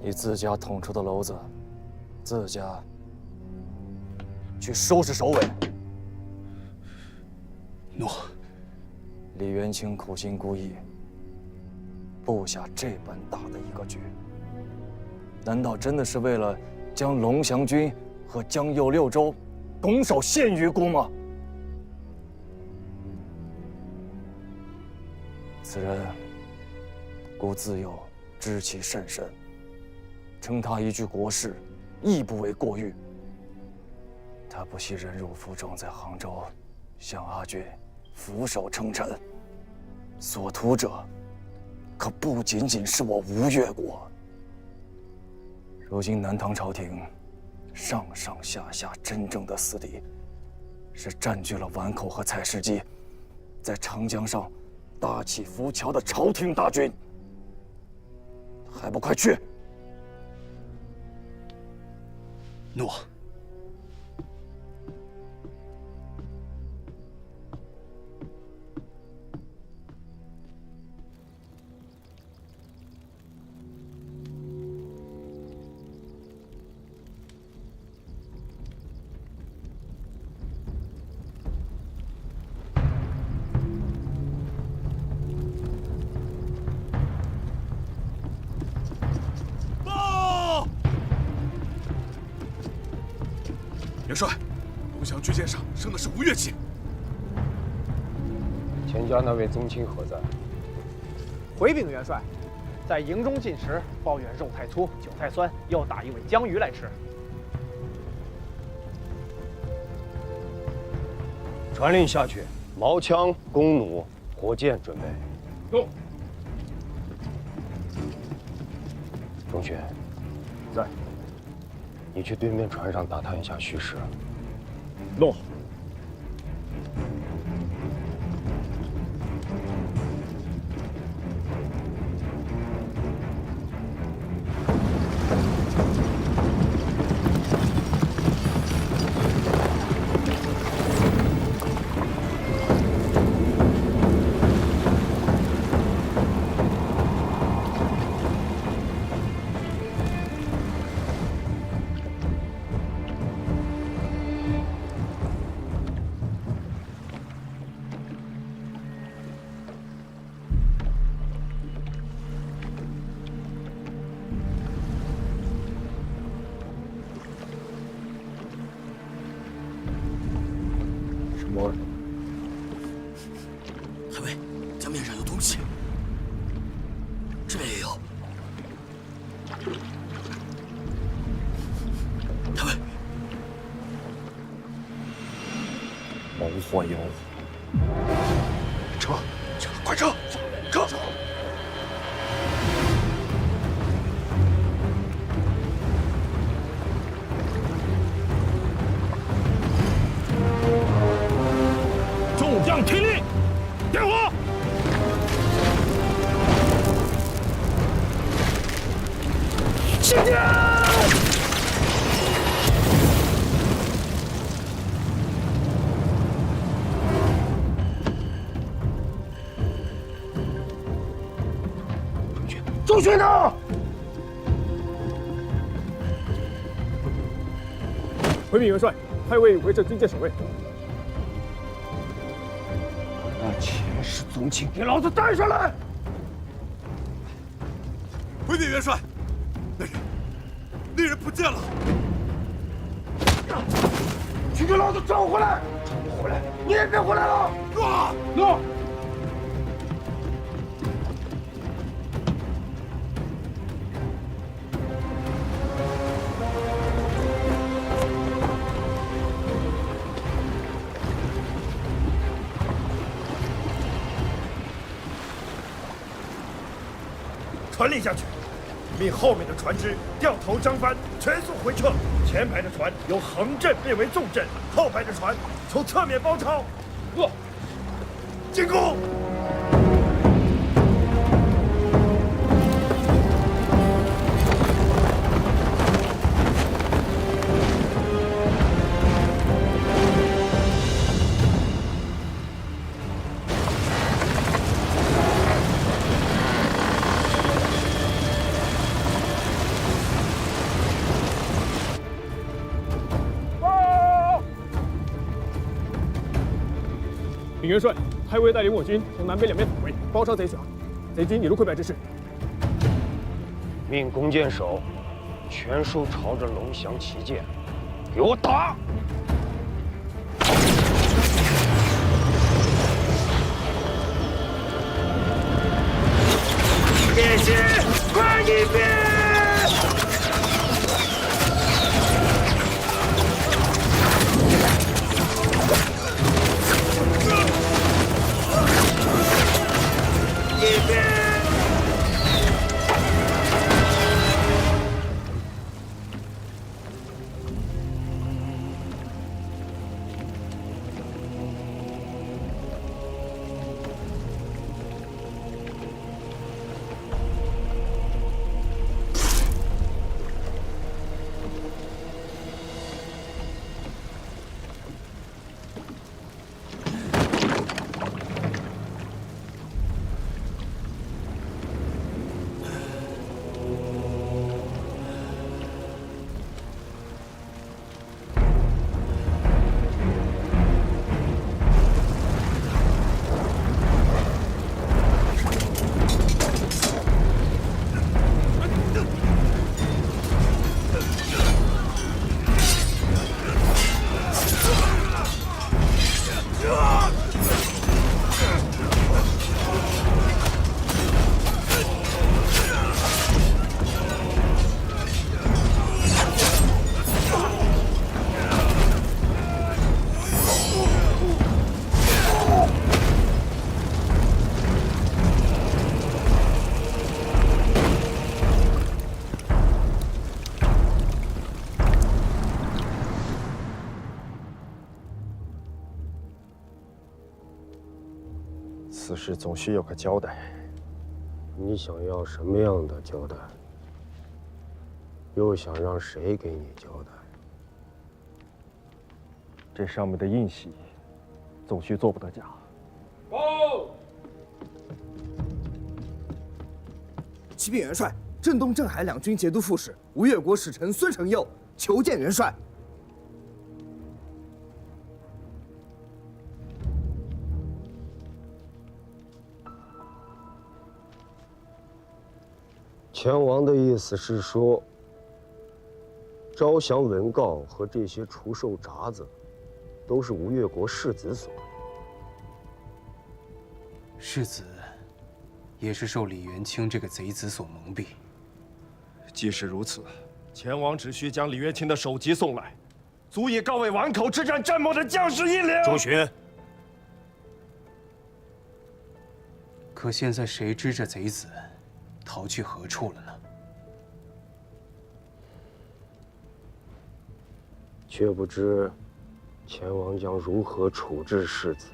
你自家捅出的篓子，自家去收拾首尾。诺。李元清苦心孤诣，布下这般大的一个局，难道真的是为了将龙翔军和江右六州拱手献于孤吗？此人，孤自幼知其甚深，称他一句国士，亦不为过誉。他不惜忍辱负重，在杭州向阿俊俯首称臣，所图者，可不仅仅是我吴越国。如今南唐朝廷上上下下真正的死敌，是占据了宛口和采石矶，在长江上搭起浮桥的朝廷大军，还不快去！诺。元帅，龙翔军舰上升的是吴越旗。钱家那位宗亲何在？回禀元帅，在营中进食，抱怨肉太粗，酒太酸，又打一尾江鱼来吃。传令下去，矛枪、弓弩、火箭准备。动。钟玄，在。你去对面船上打探一下虚实。诺。太尉，江面上有东西，这边也有。太尉，谋划有。撤，快撤，撤！众将听令，点火！起箭！周旋呢？回禀元帅，太尉围着军舰守卫。那钱氏宗亲，给老子带上来！回禀元帅，那人不见了。去给老子找回来！找不回来，你也别回来了！诺。传令下去，命后面的船只掉头张帆，全速回撤。前排的船由横阵变为纵阵，后排的船从侧面包抄。进攻！禀元帅，太尉带领我军从南北两面突围，包抄贼船，贼军已入溃败之势。命弓箭手全数朝着龙翔旗舰，给我打！别急，快一别！ 此事总需有个交代。你想要什么样的交代？又想让谁给你交代？这上面的印玺，总须做不得假。报！启禀元帅，镇东、镇海两军节度副使吴越国使臣孙承佑求见元帅。 前王的意思是说，招降文告和这些除兽札子，都是吴越国世子所为。世子，也是受李元清这个贼子所蒙蔽。既是如此，前王只需将李元清的首级送来，足以告慰碗口之战战末的将士英灵。周巡，可现在谁知这贼子？ 逃去何处了呢？却不知前王将如何处置世子。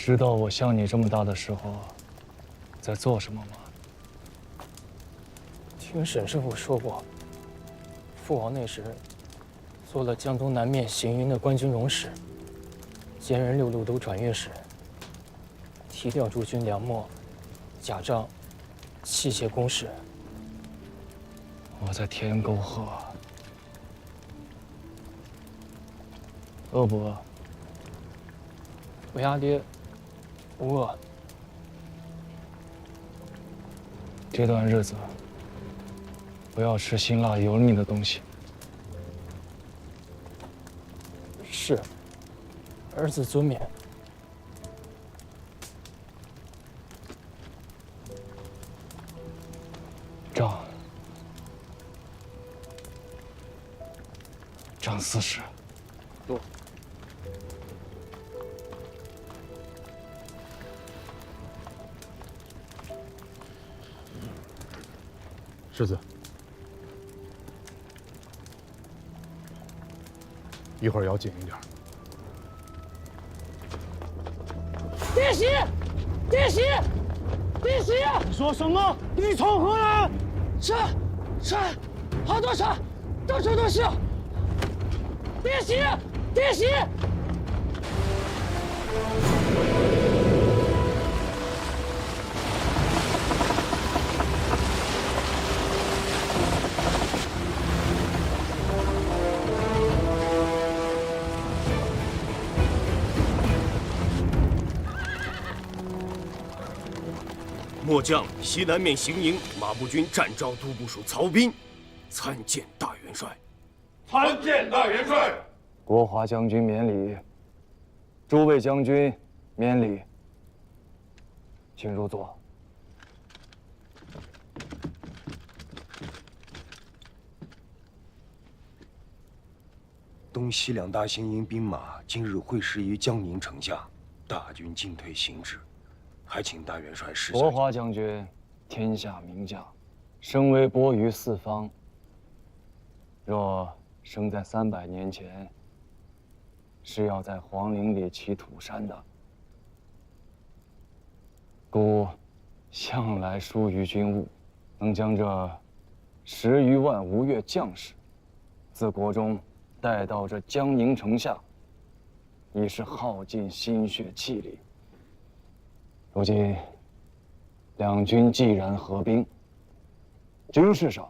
知道我像你这么大的时候，在做什么吗？听沈师傅说过，父王那时做了江东南面行营的官军容使，兼任6路都转阅使，提调诸军粮秣、甲仗、器械工事。我在天沟河，饿不饿？我家爹不饿。这段日子不要吃辛辣油腻的东西。是，儿子遵勉。张四使。多。世子，一会儿要紧一点。弟媳，弟媳，弟媳！你说什么？你从何来？是，好多车，到处都是。弟媳，弟媳！末将西南面行营马步军战招都部署曹彬，参见大元帅。参见大元帅。国华将军免礼，诸位将军免礼，请入座。东西两大行营兵马今日会师于江宁城下，大军进退行止，还请大元帅示下。国华将军，天下名将，声威播于四方。若生在300年前，是要在皇陵里起土山的。孤向来疏于军务，能将这10余万吴越将士自国中带到这江宁城下，已是耗尽心血气力。如今两军既然合兵，军事上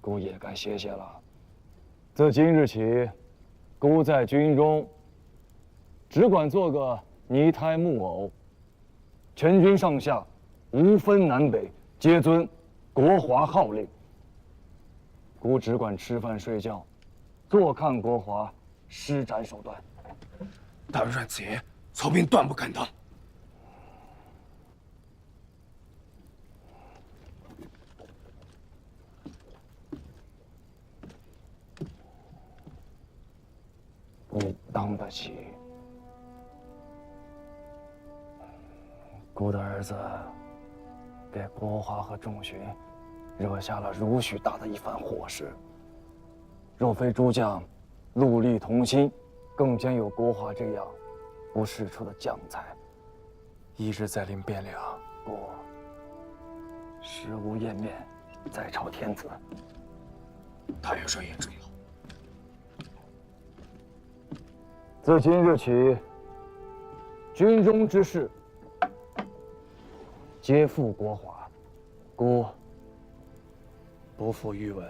孤也该歇歇了。自今日起，孤在军中只管做个泥胎木偶，全军上下无分南北，皆遵国华号令。孤只管吃饭睡觉，坐看国华施展手段。大元帅此言，曹彬断不敢当。你当得起？孤的儿子给国华和众巡惹下了如许大的一番祸事。若非诸将戮力同心，更兼有国华这样不世出的将才，一日再临汴梁，孤食无颜面再朝天子。大元帅言正好。自今日起，军中之事皆付国华，孤不负御闻。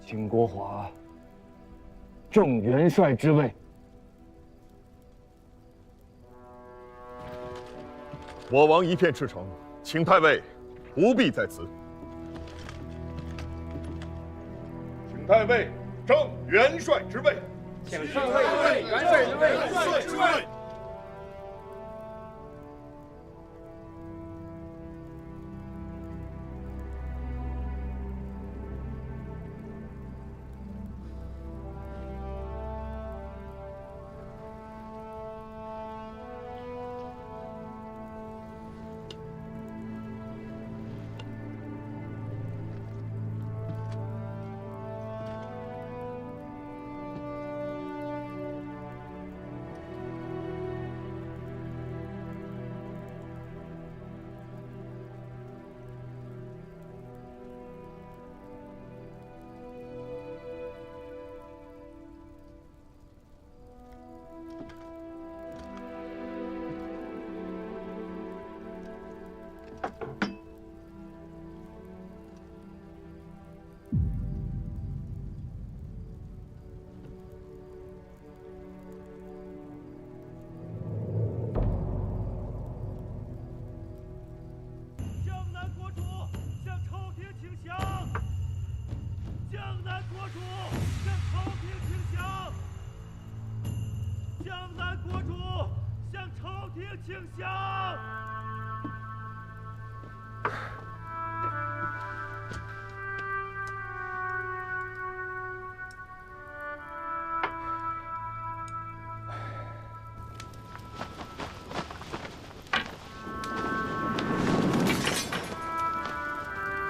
请国华正元帅之位。我王一片赤诚，请太尉不必在此。请太尉正元帅之位。请太尉元帅之位。元帅之位。请降！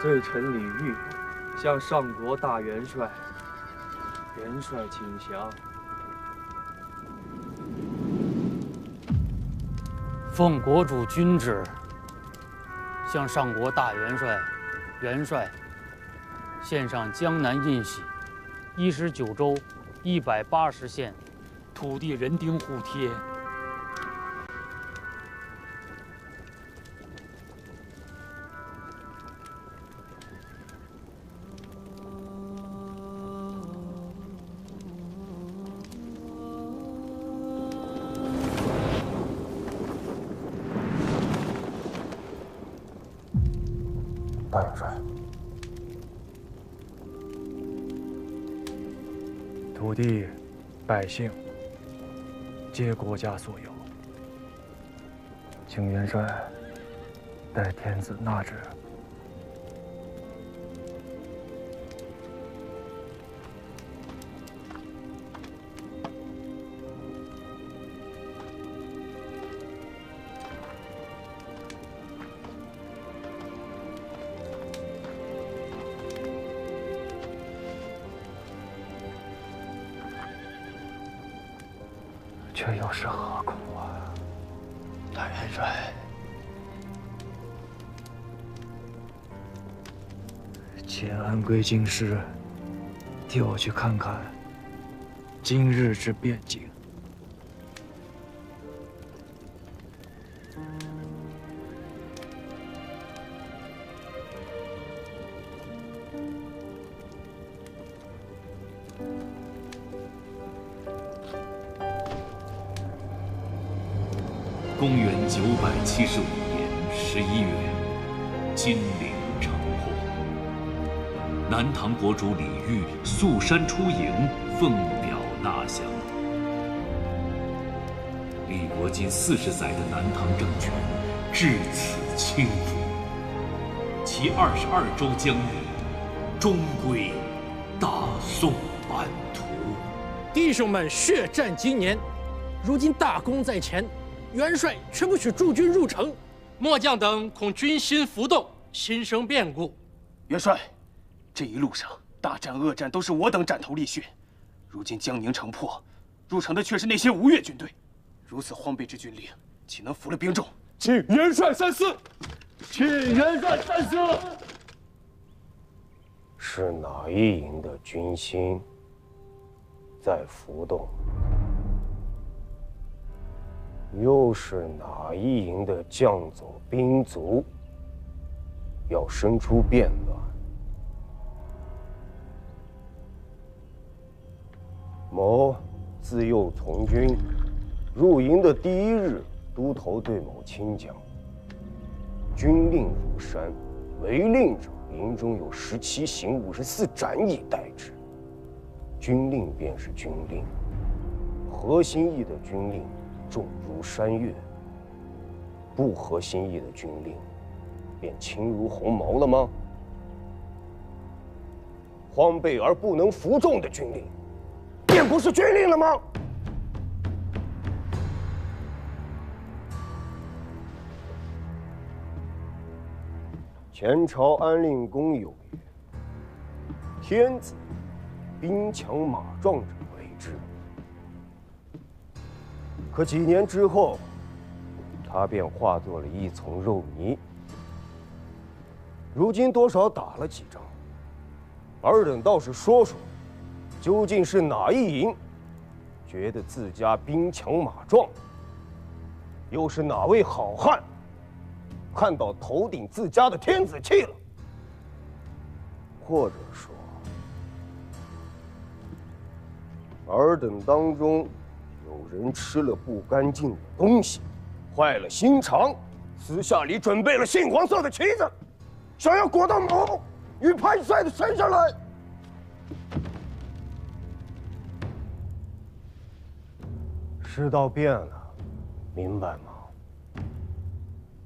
罪臣李煜向上国大元帅。元帅请降。奉国主君旨，向上国大元帅、元帅献上江南印玺，19州180县土地人丁互贴。大元帅，土地、百姓皆国家所有，请元帅代天子纳之。这又是何苦啊，大元帅？且安归京师，替我去看看今日之变境。公元975年11月，金陵城破。南唐国主李煜溯山出营，奉表纳降。李国近40载的南唐政权至此倾覆，其22州疆域终归大宋版图。弟兄们血战今年，如今大功在前。元帅却不许驻军入城，末将等恐军心浮动，心生变故。元帅，这一路上大战恶战都是我等斩头立血，如今江宁城破，入城的却是那些吴越军队，如此荒废之军令，岂能服了兵众？请元帅三思，请元帅三思。是哪一营的军心在浮动？又是哪一营的将佐兵卒要生出变乱？某自幼从军，入营的第一日，都头对某亲讲：“军令如山，违令者，营中有17刑54斩以待之。军令便是军令，合心意的军令。”重如山岳，不合心意的军令，便轻如鸿毛了吗？荒废而不能服众的军令，便不是军令了吗？前朝安令公有曰：“天子兵强马壮者为之。”可几年之后，他便化作了一丛肉泥。如今多少打了几仗，尔等倒是说说，究竟是哪一营觉得自家兵强马壮？又是哪位好汉看到头顶自家的天子气了？或者说，尔等当中有人吃了不干净的东西，坏了心肠，私下里准备了杏黄色的旗子，想要裹到某与潘帅的身上来。世道变了，明白吗？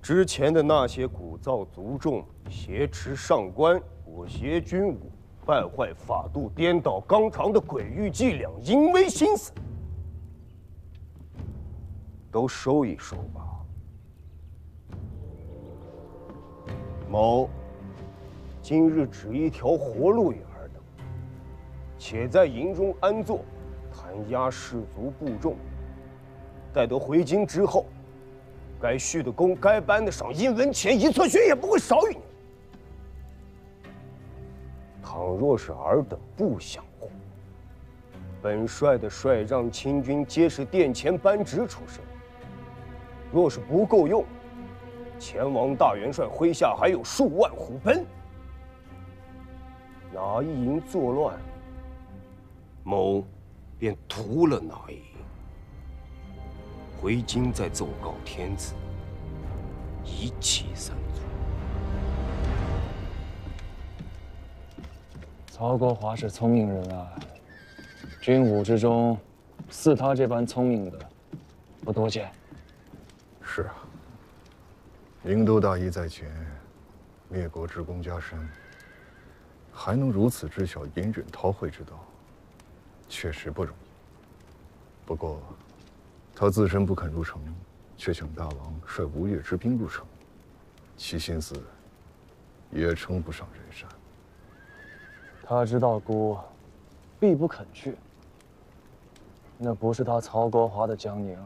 之前的那些鼓噪族众、挟持上官、裹挟军武、败坏法度、颠倒纲常的诡异伎俩、淫威心思，都收一收吧。某今日只一条活路也尔等，且在营中安坐，弹压士卒部众。待得回京之后，该续的功，该颁的赏，一文钱一寸血也不会少于你。倘若是尔等不想活，本帅的帅让亲军皆是殿前班职出身，若是不够用，前王大元帅麾下还有数万虎贲，哪一营作乱，某便屠了哪一营。回京再奏告天子，一气三族。曹国华是聪明人啊，军伍之中，似他这般聪明的不多见。是啊，灵都大义在前，灭国之功加身，还能如此知晓隐忍韬晦之道，确实不容易。不过，他自身不肯入城，却请大王率吴越之兵入城，其心思也称不上人善。他知道孤必不肯去，那不是他曹国华的江宁，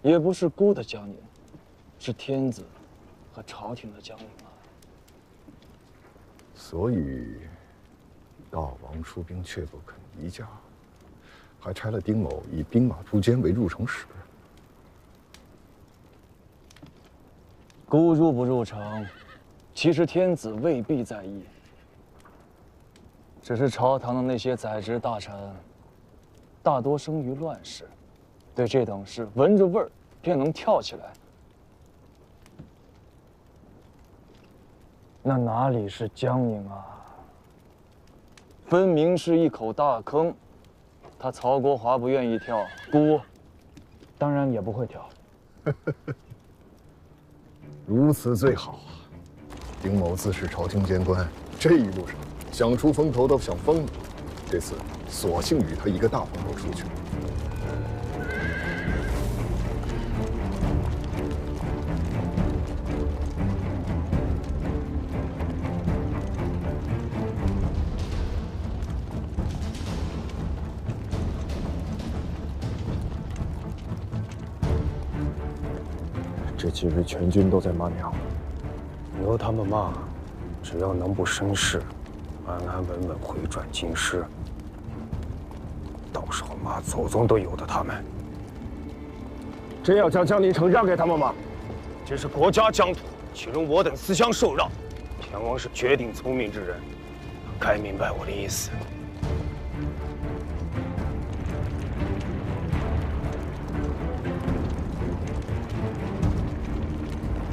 也不是孤的江宁，是天子和朝廷的江宁啊。所以，大王出兵却不肯移驾，还差了丁某以兵马诛奸为入城使。孤入不入城，其实天子未必在意。只是朝堂的那些宰执大臣，大多生于乱世，对这等事闻着味儿便能跳起来。那哪里是江宁啊？分明是一口大坑。他曹国华不愿意跳，孤当然也不会跳。如此最好啊！丁某自是朝廷监官，这一路上想出风头都想疯了，这次索性与他一个大风头出去。这几日全军都在骂娘，你和他们骂，只要能不生事，安安稳稳回转京师，到时候骂祖宗都由得他们。真要将江宁城让给他们吗？这是国家疆土，岂容我等私相受让？天王是绝顶聪明之人，该明白我的意思。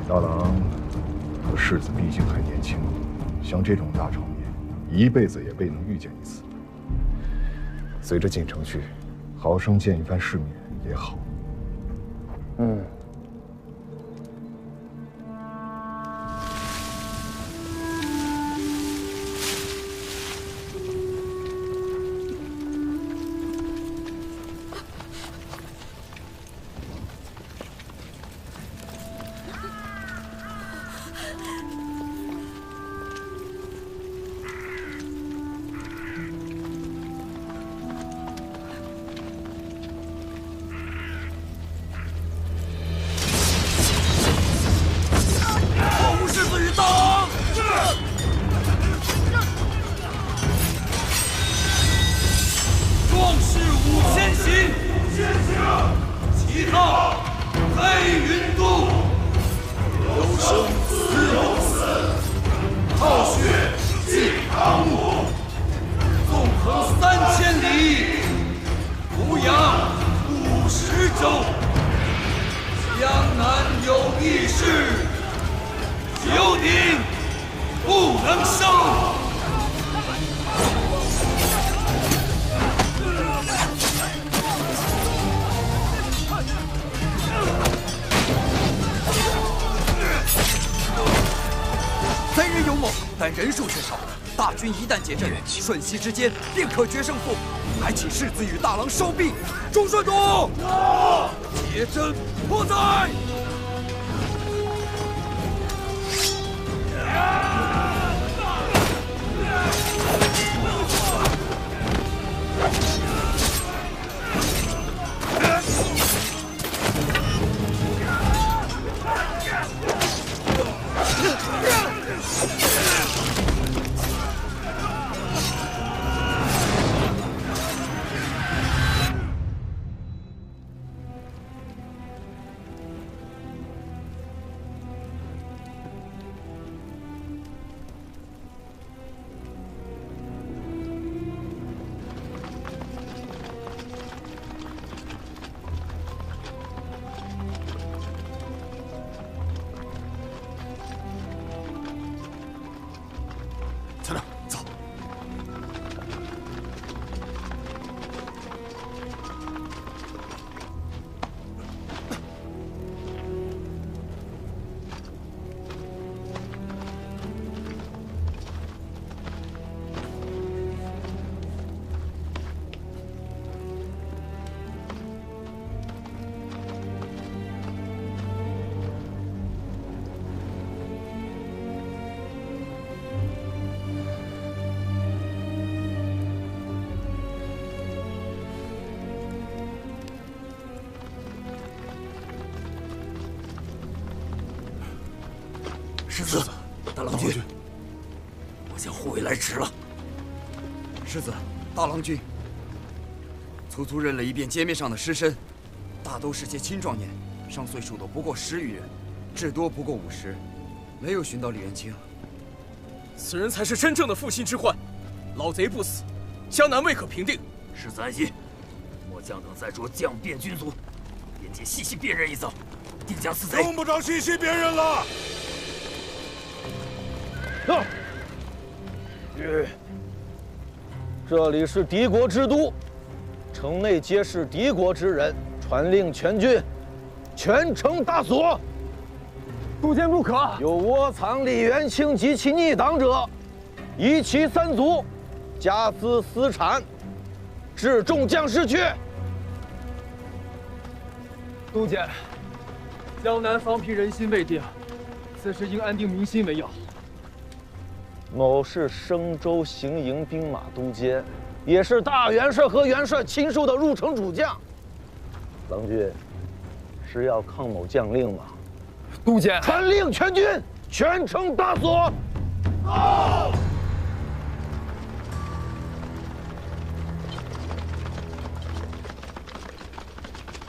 大郎和世子毕竟还年轻，像这种大场面，一辈子也未能遇见一次。随着进城去，好生见一番世面也好。嗯。瞬息之间便可决胜负，还请世子与大郎收兵。中顺弩，结阵破灾。世子，大郎君，我将护卫来迟了。世子，大郎君，粗粗认了一遍街面上的尸身，大都是些青壮年，上岁数的不过10余人，至多不过50，没有寻到李元清。此人才是真正的负心之患，老贼不死，江南未可平定。世子安心，末将等再着将变军卒，沿街细细辨认一遭，定将此贼。用不着细细辨认了。这里是敌国之都，城内皆是敌国之人，传令全军，全城大锁。不见不可。有窝藏李元清及其逆党者，夷其3族，家资私产，致众将士去。都监，江南方平人心未定，此时应安定民心为要。某是升州行营兵马都监，也是大元帅和元帅亲授的入城主将。郎君，是要抗某将令吗？都监，传令全军，全城大锁。到！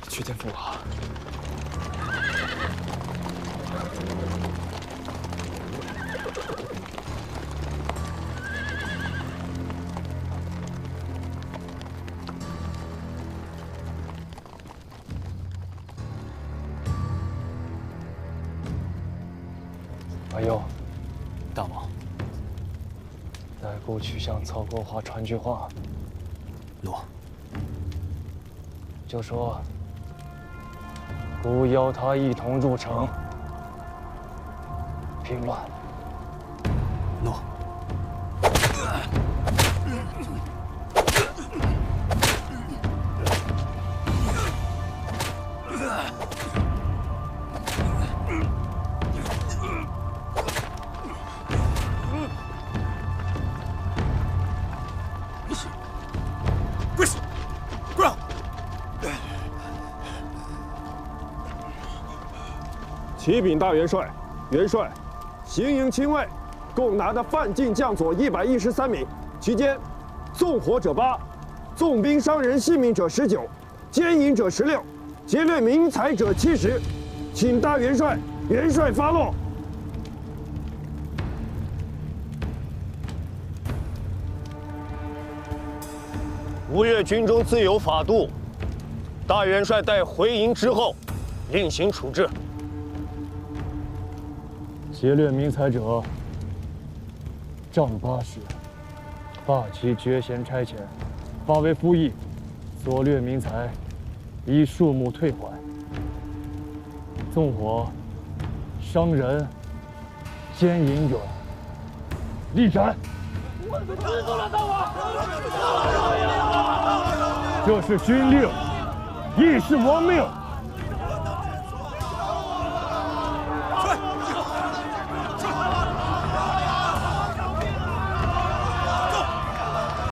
去见父王。阿佑，大王，代孤去向曹国华传句话。诺。就说孤邀他一同入城平乱。诺。启禀大元帅，元帅，行营亲卫共拿的犯禁将佐113名，其间纵火者8，纵兵伤人性命者19，奸淫者16，劫掠民财者70，请大元帅元帅发落。吴越军中自有法度，大元帅待回营之后，另行处置。劫掠民财者，杖80，罢其爵衔差遣，发为服役；所掠民财，依数目退还。纵火、伤人、奸淫者，立斩。这是军令，亦是王命。